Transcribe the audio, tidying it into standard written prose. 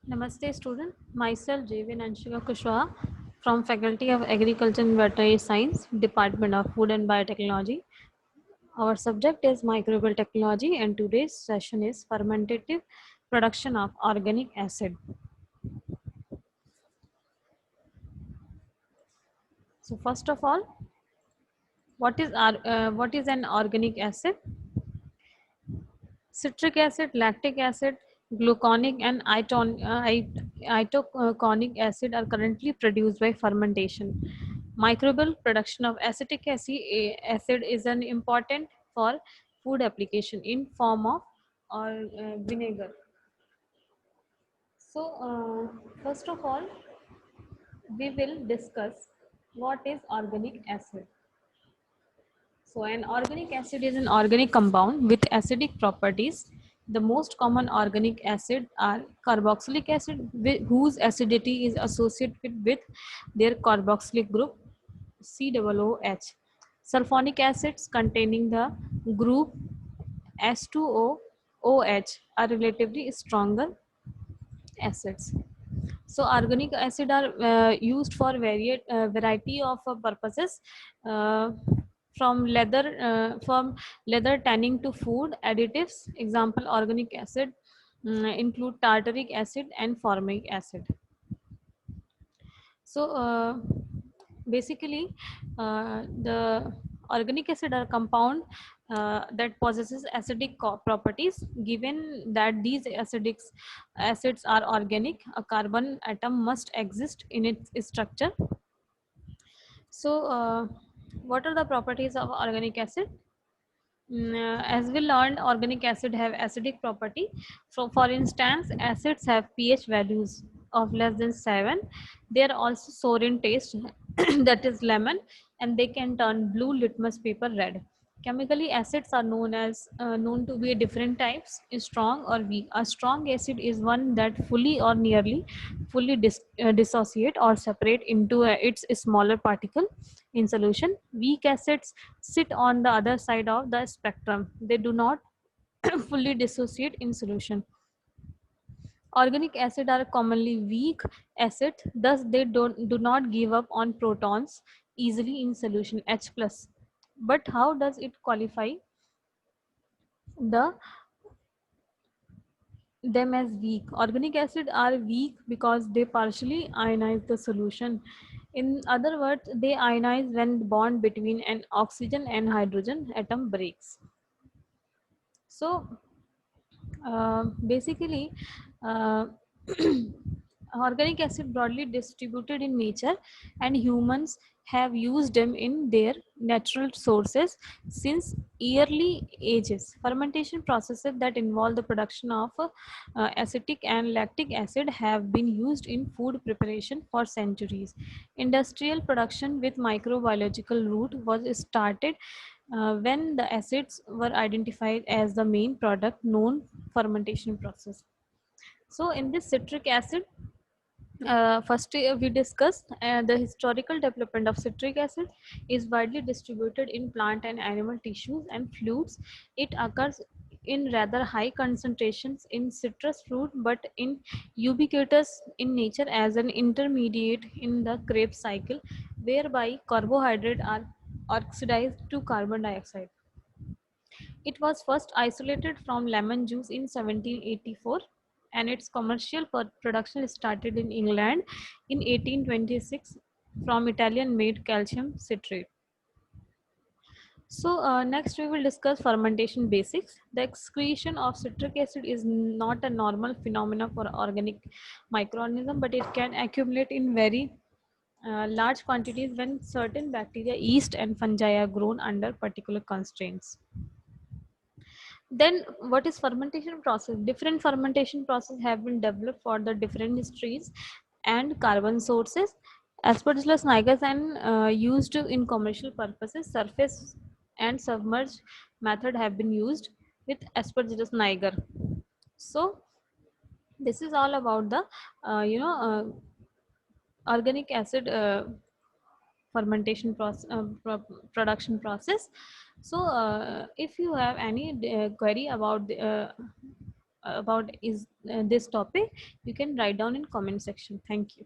Namaste student, myself Jevin Anshika Kushwaha from Faculty of Agriculture and Veterinary Science, Department of Food and Biotechnology. Our subject is microbial technology and today's session is fermentative production of organic acid. So first of all, what is an organic acid? Citric acid, lactic acid, gluconic and itaconic acid are currently produced by fermentation. Microbial production of acetic acid is an important for food application in form of or vinegar. So first of all, we will discuss what is organic acid. So, an organic acid is an organic compound with acidic properties. The most common organic acid are carboxylic acid, whose acidity is associated with their carboxylic group COOH. Sulfonic acids containing the group S2OOH are relatively stronger acids. So organic acid are used for variety of purposes, uh, from leather tanning to food additives. Example organic acid include tartaric acid and formic acid. So basically, the organic acid are compound that possesses acidic properties. Given that these acids are organic, a carbon atom must exist in its structure. So, what are the properties of organic acid? As we learned, organic acid have acidic property. So, for instance, acids have pH values of less than 7. They are also sour in taste, that is lemon, and they can turn blue litmus paper red. Chemically, acids are known to be different types, strong or weak. A strong acid is one that fully or nearly fully dissociate or separate into its smaller particle in solution. Weak acids sit on the other side of the spectrum. They do not fully dissociate in solution. Organic acid are commonly weak acid, thus they do not give up on protons easily in solution H plus. But how does it qualify the them as weak? Organic acid are weak because they partially ionize the solution. In other words, they ionize when the bond between an oxygen and hydrogen atom breaks. So basically, uh, organic acid broadly distributed in nature, and humans have used them in their natural sources since early ages. Fermentation processes that involve the production of acetic and lactic acid have been used in food preparation for centuries. Industrial production with microbiological route was started when the acids were identified as the main product known fermentation process. So in this citric acid, first we discussed the historical development of citric acid is widely distributed in plant and animal tissues and fluids. It occurs in rather high concentrations in citrus fruit, but in ubiquitous in nature as an intermediate in the Krebs cycle, whereby carbohydrates are oxidized to carbon dioxide. It was first isolated from lemon juice in 1784, and its commercial production started in England in 1826 from Italian made calcium citrate. So next we will discuss fermentation basics. The excretion of citric acid is not a normal phenomenon for organic microorganism, but it can accumulate in very large quantities when certain bacteria, yeast and fungi are grown under particular constraints. Then what is fermentation process? Different fermentation process have been developed for the different histories and carbon sources. Aspergillus niger and used in commercial purposes. Surface and submerged method have been used with Aspergillus niger. So this is all about the organic acid fermentation process, production process. So if you have any query about about is this topic, you can write down in comment section. Thank you.